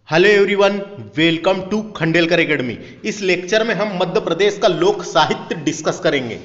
Hello everyone, welcome to Khandelkar academy. इस lecture में हम मध्य प्रदेश का लोक साहित्य डिस्कस करेंगे।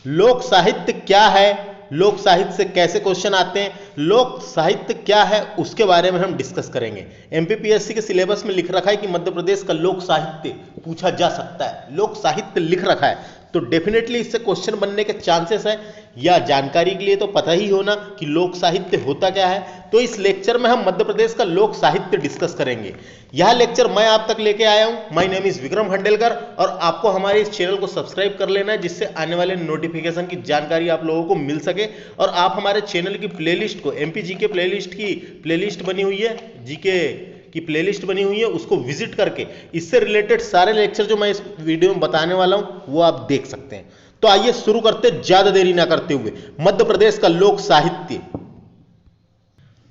लोक साहित्य क्या है, लोक साहित्य से कैसे क्वेश्चन आते हैं, लोक साहित्य क्या है उसके बारे में हम डिस्कस करेंगे। एमपीपीएससी के सिलेबस में लिख रखा है कि मध्य प्रदेश का लोक साहित्य पूछा जा सकता है, लोक साहित्य लिख रखा है तो डेफिनेटली इससे क्वेश्चन बनने के चांसेस है। या जानकारी के लिए तो पता ही होना कि लोक साहित्य होता क्या है। तो इस लेक्चर में हम मध्य प्रदेश का लोक साहित्य डिस्कस करेंगे। यह लेक्चर मैं आप तक लेके आया हूं। My name is Vikram Khandelkar और आपको हमारे इस चैनल को सब्सक्राइब कर लेना है जिससे आने वाले नोटिफिकेशन की जानकारी आप लोगों को मिल सके। और आप हमारे चैनल की प्लेलिस्ट को, एमपी जीके प्लेलिस्ट की प्लेलिस्ट बनी हुई है, जीके की प्लेलिस्ट बनी हुई है, उसको विजिट करके इससे रिलेटेड सारे लेक्चर जो मैं इस वीडियो में बताने वाला हूं वो आप देख सकते हैं। तो आइए शुरू करते, ज्यादा देरी ना करते हुए। मध्य प्रदेश का लोक साहित्य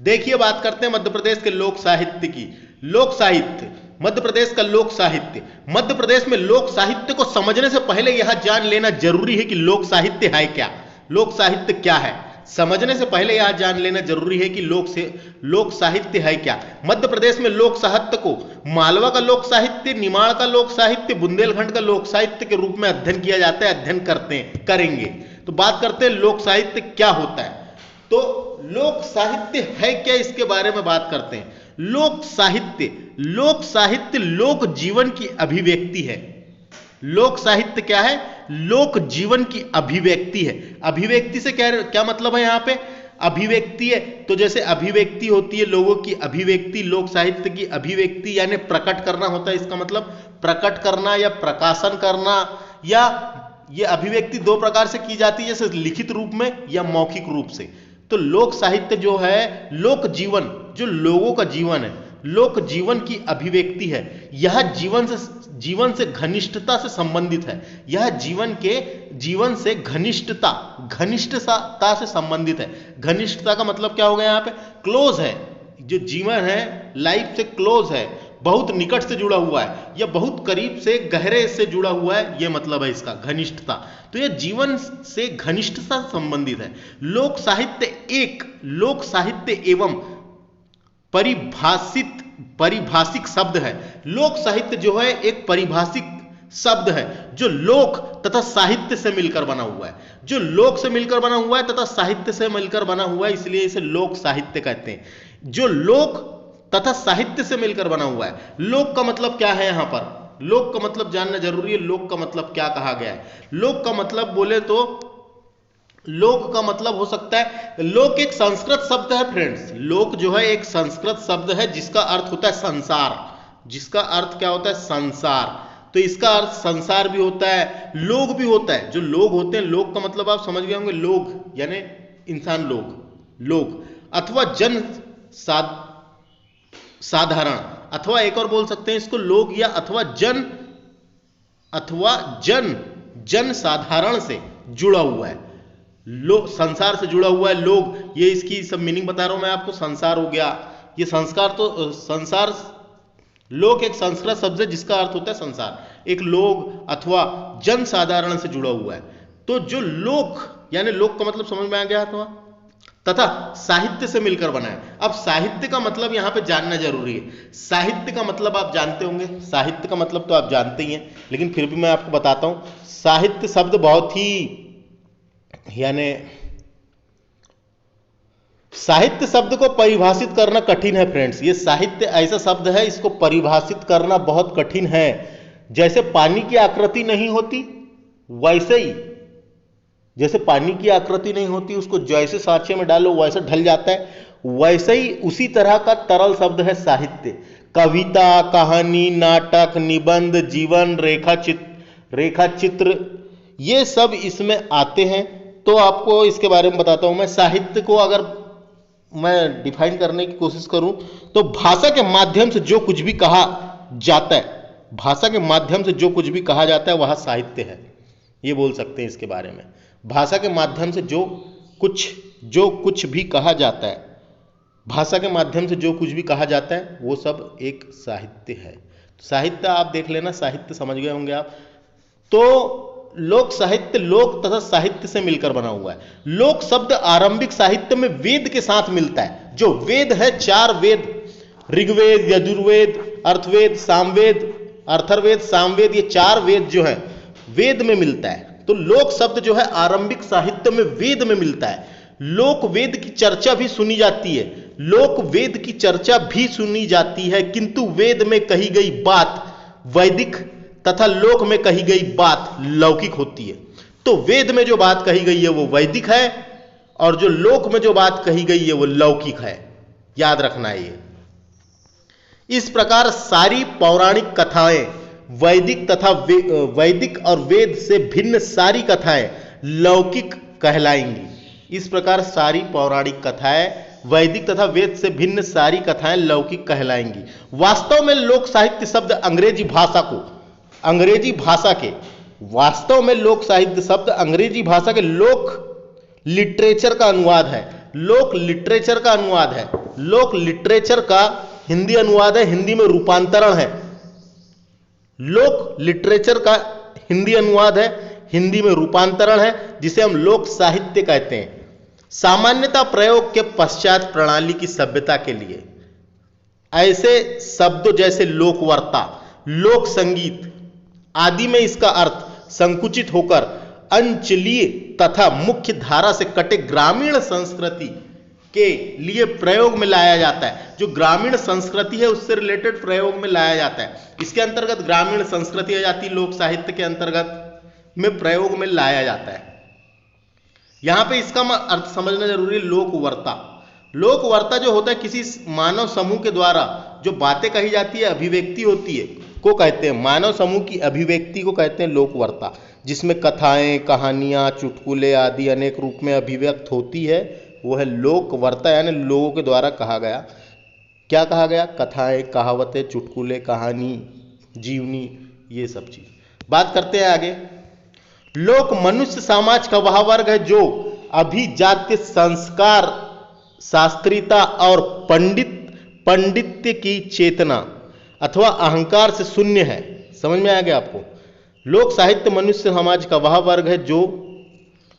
देखिए, बात करते हैं मध्य प्रदेश के लोक साहित्य की। लोक साहित्य, मध्य प्रदेश का लोक साहित्य। मध्य प्रदेश में लोक साहित्य को समझने से पहले यह जान लेना जरूरी है कि लोक साहित्य है क्या, लोक साहित्य क्या है। समझने से पहले यह जान लेना जरूरी है कि लोक साहित्य है क्या। मध्य प्रदेश में लोक साहित्य को मालवा का लोक साहित्य, निमाड़ का लोक साहित्य, बुंदेलखंड का लोक साहित्य के रूप में अध्ययन किया जाता है, अध्ययन करते हैं, करेंगे। तो बात करते हैं लोक साहित्य क्या होता है। तो लोक साहित्य है क्या, इसके बारे में बात करते हैं। लोक साहित्य लोक जीवन की अभिव्यक्ति है। लोक साहित्य क्या है? लोक जीवन की अभिव्यक्ति है। अभिव्यक्ति से क्या मतलब है? यहां पे अभिव्यक्ति है तो जैसे अभिव्यक्ति होती है लोगों की अभिव्यक्ति, लोक साहित्य की अभिव्यक्ति यानी प्रकट करना होता है। इसका मतलब प्रकट करना या प्रकाशन करना, या ये अभिव्यक्ति दो प्रकार से की जाती है, जैसे लिखित रूप में या मौखिक रूप से। तो लोक साहित्य जो है लोक जीवन, जो लोगों का जीवन है, लोक जीवन की अभिव्यक्ति है। यह जीवन से घनिष्ठता से संबंधित है। यह जीवन से घनिष्ठता से संबंधित है। घनिष्ठता का मतलब क्या हो गया? यहाँ पे क्लोज है, जो जीवन है लाइफ से क्लोज है, बहुत निकट से जुड़ा हुआ है या बहुत करीब से गहरे से जुड़ा हुआ है, यह मतलब है इसका घनिष्ठता। तो यह जीवन से घनिष्ठता से संबंधित है। लोक साहित्य एवं परिभाषिक शब्द है। लोक साहित्य जो है एक परिभाषिक शब्द है जो लोक तथा साहित्य से मिलकर बना हुआ है। जो लोक से मिलकर बना हुआ है तथा साहित्य से मिलकर बना हुआ है, इसलिए इसे लोक साहित्य कहते हैं। जो लोक तथा साहित्य से मिलकर बना हुआ है। लोक का मतलब क्या है? यहां पर लोक का मतलब जानना जरूरी है। लोक का मतलब क्या कहा गया है? लोक का मतलब बोले तो लोक का मतलब हो सकता है, लोक एक संस्कृत शब्द है फ्रेंड्स। लोक जो है एक संस्कृत शब्द है जिसका अर्थ होता है संसार। जिसका अर्थ क्या होता है? संसार। तो इसका अर्थ संसार भी होता है, लोग भी होता है। जो लोग होते हैं, लोग का मतलब आप समझ गए होंगे, लोग यानी इंसान, लोग अथवा जन साधारण, अथवा एक और बोल सकते हैं इसको लोग, या अथवा जन साधारण से जुड़ा हुआ है। संसार से जुड़ा हुआ है लोग, ये इसकी सब मीनिंग बता रहा हूं मैं आपको। संसार हो गया, ये संसार लोक एक संस्कृत शब्द है जिसका अर्थ होता है संसार। एक लोग अथवा जन साधारण से जुड़ा हुआ है। तो जो लोक यानी लोक का मतलब समझ में आ गया अथवा तथा साहित्य से मिलकर बना है। अब साहित्य का मतलब यहां पे जानना जरूरी है। साहित्य का मतलब आप जानते होंगे, साहित्य का मतलब तो आप जानते ही हैं, लेकिन फिर भी मैं आपको बताता हूं। साहित्य शब्द बहुत ही यानी साहित्य शब्द को परिभाषित करना कठिन है फ्रेंड्स। ये साहित्य ऐसा शब्द है, इसको परिभाषित करना बहुत कठिन है। जैसे पानी की आकृति नहीं होती वैसे ही, जैसे पानी की आकृति नहीं होती, उसको जैसे सांचे में डालो वैसे ढल जाता है, वैसे ही उसी तरह का तरल शब्द है साहित्य। कविता, कहानी, नाटक, निबंध, जीवन, रेखाचित्र, ये सब इसमें आते हैं। तो आपको इसके बारे में बताता हूं मैं। साहित्य को अगर मैं डिफाइन करने की कोशिश करूं तो भाषा के माध्यम से जो कुछ भी कहा जाता है, भाषा के माध्यम से जो कुछ भी कहा जाता है वह साहित्य है, ये बोल सकते हैं इसके बारे में। भाषा के माध्यम से जो कुछ भी कहा जाता है, भाषा के माध्यम से जो कुछ भी कहा जाता है वो सब एक साहित्य है। साहित्य आप देख लेना, साहित्य समझ गए होंगे आप। तो लोक साहित्य लोक तथा साहित्य से मिलकर बना हुआ है। लोक शब्द आरंभिक साहित्य में वेद के साथ मिलता है। जो वेद है, 4 वेद, ऋग्वेद, यजुर्वेद, अर्थवेद, सामवेद, अर्थर्वेद, सामवेद, ये 4 वेद जो है वेद में मिलता है। तो लोक शब्द जो है आरंभिक साहित्य में वेद में मिलता है। लोक वेद की चर्चा भी सुनी जाती है, लोक वेद की चर्चा भी सुनी जाती है, किंतु वेद में कही गई बात वैदिक तथा लोक में कही गई बात लौकिक होती है। तो वेद में जो बात कही गई है वो वैदिक है और जो लोक में जो बात कही गई है वो लौकिक है। याद रखना है ये। इस प्रकार सारी पौराणिक कथाएं वैदिक तथा वैदिक और वेद से भिन्न सारी कथाएं लौकिक कहलाएंगी। इस प्रकार सारी पौराणिक कथाएं वैदिक तथा वेद से भिन्न सारी कथाएं लौकिक कहलाएंगी। वास्तव में लोक साहित्य शब्द अंग्रेजी भाषा के लोक लिटरेचर का अनुवाद है। लोक लिटरेचर का अनुवाद है। लोक लिटरेचर का हिंदी अनुवाद है, हिंदी में रूपांतरण है। लोक लिटरेचर का हिंदी अनुवाद है, हिंदी में रूपांतरण है, जिसे हम लोक साहित्य कहते हैं। सामान्यतः प्रयोग के पश्चात प्रणाली की सभ्यता के लिए ऐसे शब्दों जैसे लोकवार्ता, लोक संगीत आदि में इसका अर्थ संकुचित होकर अंचलीय तथा मुख्य धारा से कटे ग्रामीण संस्कृति के लिए प्रयोग में लाया जाता है। जो ग्रामीण संस्कृति है उससे रिलेटेड प्रयोग में लाया जाता है। इसके अंतर्गत ग्रामीण संस्कृति आ जाती है, लोक साहित्य के अंतर्गत में प्रयोग में लाया जाता है। यहां पे इसका अर्थ समझना जरूरी है। लोकवार्ता, लोकवार्ता जो होता है किसी मानव समूह के द्वारा जो बातें कही जाती है, अभिव्यक्ति होती है, को कहते हैं मानव समूह की अभिव्यक्ति को कहते हैं लोकवार्ता, जिसमें कथाएं, कहानियां, चुटकुले आदि अनेक रूप में अभिव्यक्त होती है, वो है लोकवार्ता। यानी लोगों के द्वारा कहा गया, क्या कहा गया? कथाएं, कहावतें, चुटकुले, कहानी, जीवनी, ये सब चीज। बात करते हैं आगे। लोक मनुष्य समाज का वह वर्ग है जो अभिजात्य, संस्कार, शास्त्रीयता और पंडित्य की चेतना अथवा अहंकार से शून्य है। समझ में आ गया आपको? लोक साहित्य मनुष्य समाज का वह वर्ग है जो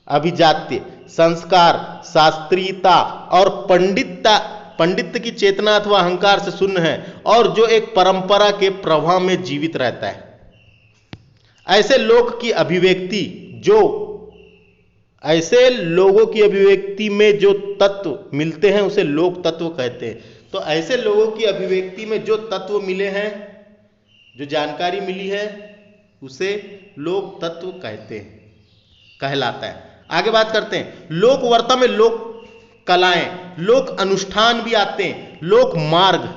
अभिजात्य, संस्कार, शास्त्रीयता और पंडित्य की चेतना अथवा अहंकार से शून्य है और जो एक परंपरा के प्रवाह में जीवित रहता है। ऐसे लोग की अभिव्यक्ति ऐसे लोगों की अभिव्यक्ति में जो तत्व मिलते हैं उसे लोक तत्व कहते हैं। तो ऐसे लोगों की अभिव्यक्ति में जो तत्व मिले हैं, जो जानकारी मिली है, उसे लोक तत्व कहलाता है। आगे बात करते हैं। लोकवार्ता में लोक कलाएं, लोक अनुष्ठान भी आते हैं, लोक मार्ग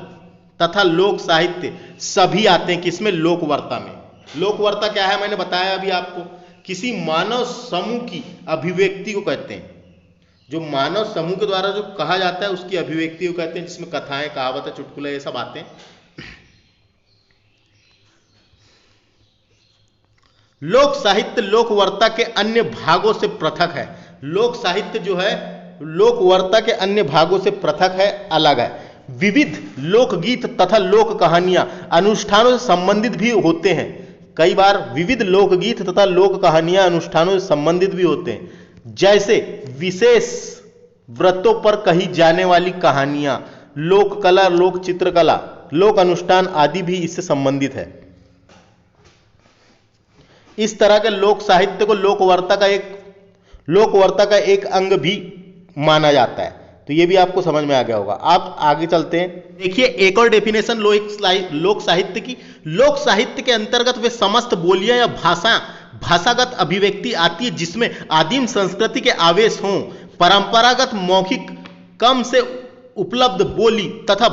तथा लोक साहित्य सभी आते हैं। किसमें? लोकवार्ता में। लोकवार्ता क्या है मैंने बताया अभी आपको। किसी मानव समूह की अभिव्यक्ति को कहते हैं। जो मानव समूह के द्वारा जो कहा जाता है उसकी अभिव्यक्ति को कहते हैं, जिसमें कथाएं, कहावतें, चुटकुले ये सब आते हैं। लोक साहित्य लोकवार्ता के अन्य भागों से पृथक है। लोक साहित्य जो है लोकवार्ता के अन्य भागों से पृथक है, अलग है। विविध लोकगीत तथा लोक कहानियां अनुष्ठानों से संबंधित भी होते हैं। कई बार विविध लोकगीत तथा लोक कहानियां अनुष्ठानों से संबंधित भी होते हैं, जैसे विशेष व्रतों पर कही जाने वाली कहानियां, लोक कला, लोक चित्रकला, लोक अनुष्ठान आदि भी इससे संबंधित है। इस तरह के लोक साहित्य को लोकवार्ता का एक अंग भी माना जाता है। तो ये भी आपको समझ में आ गया होगा। आप आगे चलते हैं। देखिए एक और डेफिनेशन लोक साहित्य की। लोक साहित्य के अंतर्गत वे समस्त बोलियां या भाषागत अभिव्यक्ति आती है जिसमें आदिम संस्कृति के आवेश हों, परंपरागत मौखिक कम से उपलब्ध बोली तथा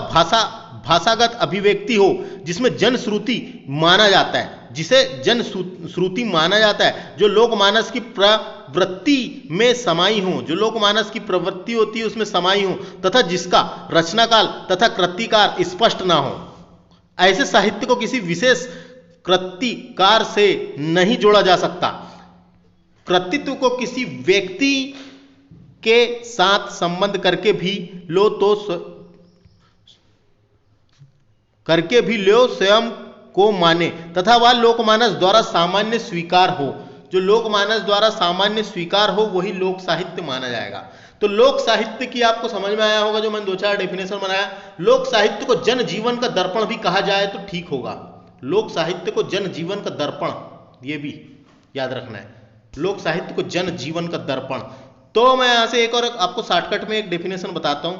भाषागत अभिव्यक्ति हो, जिसमें जनश्रुति माना जाता है, जिसे जनश्रुति माना जाता है, जो लोकमानस की प्रवृत्ति में समाई हो, जो लोकमानस की प्रवृत्ति होती है उसमें समाई हो, तथा जिसका रचनाकाल तथा कृतिकार स्पष्ट ना हो। ऐसे साहित्य को किसी विशेष कृतिकार से नहीं जोड़ा जा सकता। कृतित्व को किसी व्यक्ति के साथ संबंध करके भी लो स्वयं को माने तथा वह लोकमानस द्वारा सामान्य स्वीकार हो। जो लोकमानस द्वारा सामान्य स्वीकार हो वही लोक साहित्य माना जाएगा। तो लोक साहित्य की आपको समझ में आया होगा, जो मैंने 2-4 डेफिनेशन बनाया। लोक साहित्य को जन जीवन का दर्पण भी कहा जाए तो ठीक होगा। लोक साहित्य को जन जीवन का दर्पण, ये भी याद रखना है, लोक साहित्य को जन जीवन का दर्पण। तो मैं यहां से एक और आपको शॉर्टकट में एक डेफिनेशन बताता हूं,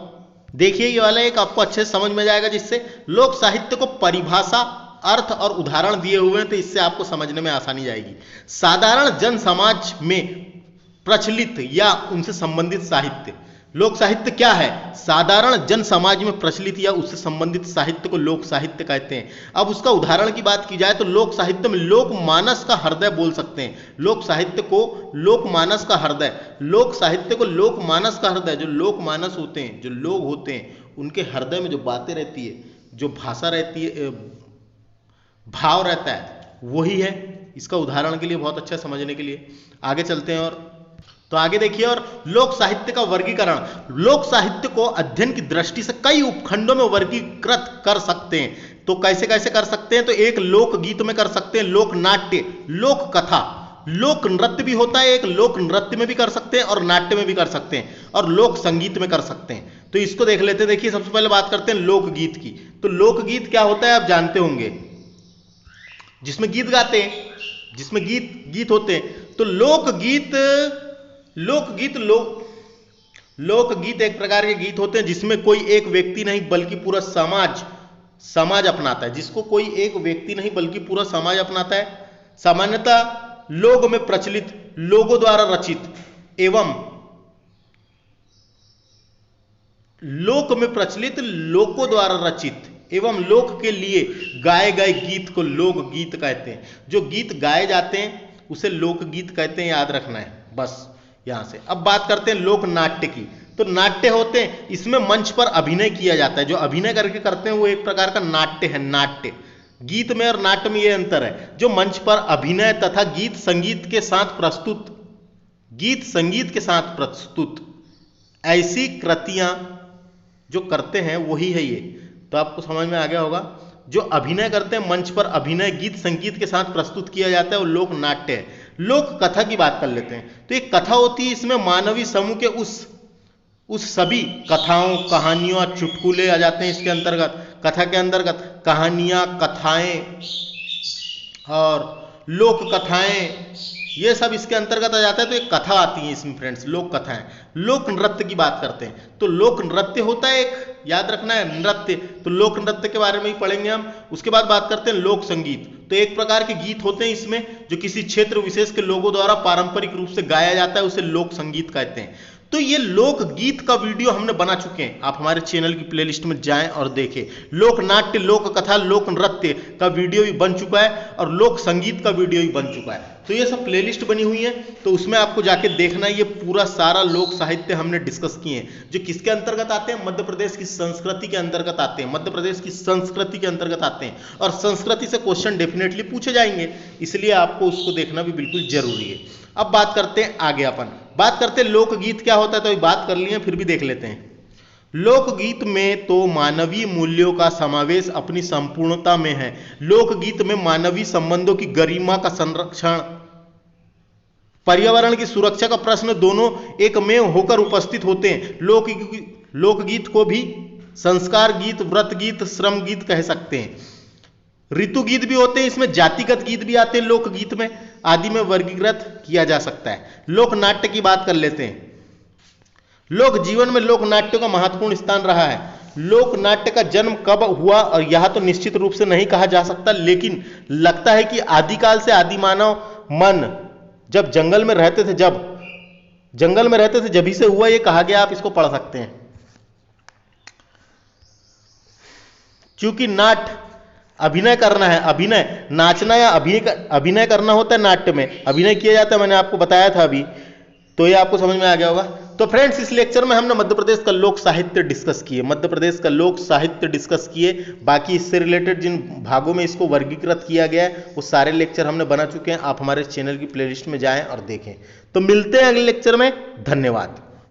देखिए ये वाला एक आपको अच्छे से समझ में जाएगा, जिससे लोक साहित्य को परिभाषा, अर्थ और उदाहरण दिए हुए हैं, तो इससे आपको समझने में आसानी जाएगी। साधारण जन समाज में प्रचलित या उनसे संबंधित साहित्य। लोक साहित्य क्या है? साधारण जन समाज में प्रचलित या उससे संबंधित साहित्य को लोक साहित्य कहते हैं। अब उसका उदाहरण की बात की जाए तो लोक साहित्य में लोक मानस का हृदय बोल सकते हैं। लोक साहित्य को लोक मानस का हृदय, लोक साहित्य को लोक मानस का हृदय, जो लोक मानस होते हैं, जो लोग होते हैं, उनके हृदय में जो बातें रहती है, जो भाषा रहती है, भाव रहता है, वही है। इसका उदाहरण के लिए बहुत अच्छा समझने के लिए आगे चलते हैं। और तो आगे देखिए, और लोक साहित्य का वर्गीकरण। लोक साहित्य को अध्ययन की दृष्टि से कई उपखंडों में वर्गीकृत कर सकते हैं। तो कैसे कैसे कर सकते हैं? तो एक लोक गीत में कर सकते हैं, लोक नाट्य, लोक कथा, लोक नृत्य भी होता है, एक लोक नृत्य में भी कर सकते हैं और नाट्य में भी कर सकते हैं, और लोक संगीत में कर सकते हैं। तो इसको देख लेते हैं। देखिए सबसे पहले बात करते हैं लोकगीत की। तो लोकगीत क्या होता है आप जानते होंगे, जिसमें गीत गाते हैं, जिसमें गीत होते हैं। तो लोकगीत एक प्रकार के गीत होते हैं जिसमें कोई एक व्यक्ति नहीं बल्कि पूरा समाज अपनाता है, जिसको कोई एक व्यक्ति नहीं बल्कि पूरा समाज अपनाता है। सामान्यतः लोक में प्रचलित, लोगों द्वारा रचित एवं लोक में प्रचलित, लोगों द्वारा रचित एवं लोक के लिए गाए गए गीत को लोकगीत कहते हैं। जो गीत गाए जाते हैं उसे लोकगीत कहते हैं, याद रखना है बस यहां से। अब बात करते हैं लोक नाट्य की। तो नाट्य होते हैं, इसमें मंच पर अभिनय किया जाता है। जो अभिनय करके करते हैं वो एक प्रकार का नाट्य है। नाट्य, गीत में और नाट्य में ये अंतर है। जो मंच पर अभिनय तथा गीत संगीत के साथ प्रस्तुत ऐसी कृतियां जो करते हैं वही है ये। तो आपको समझ में आ गया होगा। जो अभिनय करते हैं, मंच पर अभिनय गीत संगीत के साथ प्रस्तुत किया जाता है, वो लोक नाट्य है। लोक कथा की बात कर लेते हैं। तो एक कथा होती है, इसमें मानवीय समूह के उस सभी कथाओं, कहानियों, चुटकुले आ जाते हैं इसके अंतर्गत। कथा के अंतर्गत कहानियां, कथाएं और लोक कथाएं, ये सब इसके अंतर्गत आ जाता है। तो एक कथा आती है इसमें फ्रेंड्स, लोक कथाएं। लोक नृत्य की बात करते हैं। तो लोक नृत्य होता है एक, याद रखना है, नृत्य। तो लोक नृत्य के बारे में ही पढ़ेंगे हम। उसके बाद बात करते हैं लोक संगीत। तो एक प्रकार के गीत होते हैं इसमें जो किसी क्षेत्र विशेष के लोगों द्वारा पारंपरिक रूप से गाया जाता है, उसे लोक संगीत कहते हैं। तो ये लोक गीत का वीडियो हमने बना चुके हैं, आप हमारे चैनल की प्लेलिस्ट में जाएं और देखें। लोक नाट्य, लोक कथा, लोक नृत्य का वीडियो भी बन चुका है और लोक संगीत का वीडियो भी बन चुका है। तो ये सब प्लेलिस्ट बनी हुई है, तो उसमें आपको जाके देखना है। ये पूरा सारा लोक साहित्य हमने डिस्कस किए हैं, जो किसके अंतर्गत आते हैं? मध्य प्रदेश की संस्कृति के अंतर्गत आते हैं। मध्य प्रदेश की संस्कृति के अंतर्गत आते हैं, और संस्कृति से क्वेश्चन डेफिनेटली पूछे जाएंगे, इसलिए आपको उसको देखना भी बिल्कुल जरूरी है। अब बात करते हैं आगे, अपन बात करते हैं लोकगीत क्या होता है। तो बात कर लिए, फिर भी देख लेते हैं। लोकगीत में तो मानवीय मूल्यों का समावेश अपनी संपूर्णता में है। लोकगीत में मानवीय संबंधों की गरिमा का संरक्षण, पर्यावरण की सुरक्षा का प्रश्न दोनों एकमेव होकर उपस्थित होते हैं। लोकगीत को भी संस्कार गीत, व्रत गीत, श्रम गीत कह सकते हैं। ऋतु गीत भी होते हैं, इसमें जातिगत गीत भी आते हैं लोकगीत में, आदि में वर्गीकृत किया जा सकता है। लोक नाट्य की बात कर लेते हैं। लोक जीवन में लोक नाट्य का महत्वपूर्ण स्थान रहा है। लोक नाट्य का जन्म कब हुआ और यह तो निश्चित रूप से नहीं कहा जा सकता, लेकिन लगता है कि आदिकाल से आदिमानव मन जब जंगल में रहते थे, जब ही से हुआ, ये कहा गया। आप इसको पढ़ सकते हैं। क्योंकि नाट्य अभिनय करना है, अभिनय नाचना या अभिनय करना होता है। नाट्य में अभिनय किया जाता है, मैंने आपको बताया था अभी, तो ये आपको समझ में आ गया होगा। तो फ्रेंड्स, इस लेक्चर में हमने मध्य प्रदेश का लोक साहित्य डिस्कस किए, बाकी इससे रिलेटेड जिन भागों में इसको वर्गीकृत किया गया है वो सारे लेक्चर हमने बना चुके हैं। आप हमारे चैनल की प्लेलिस्ट में जाएं और देखें। तो मिलते हैं अगले लेक्चर में। धन्यवाद।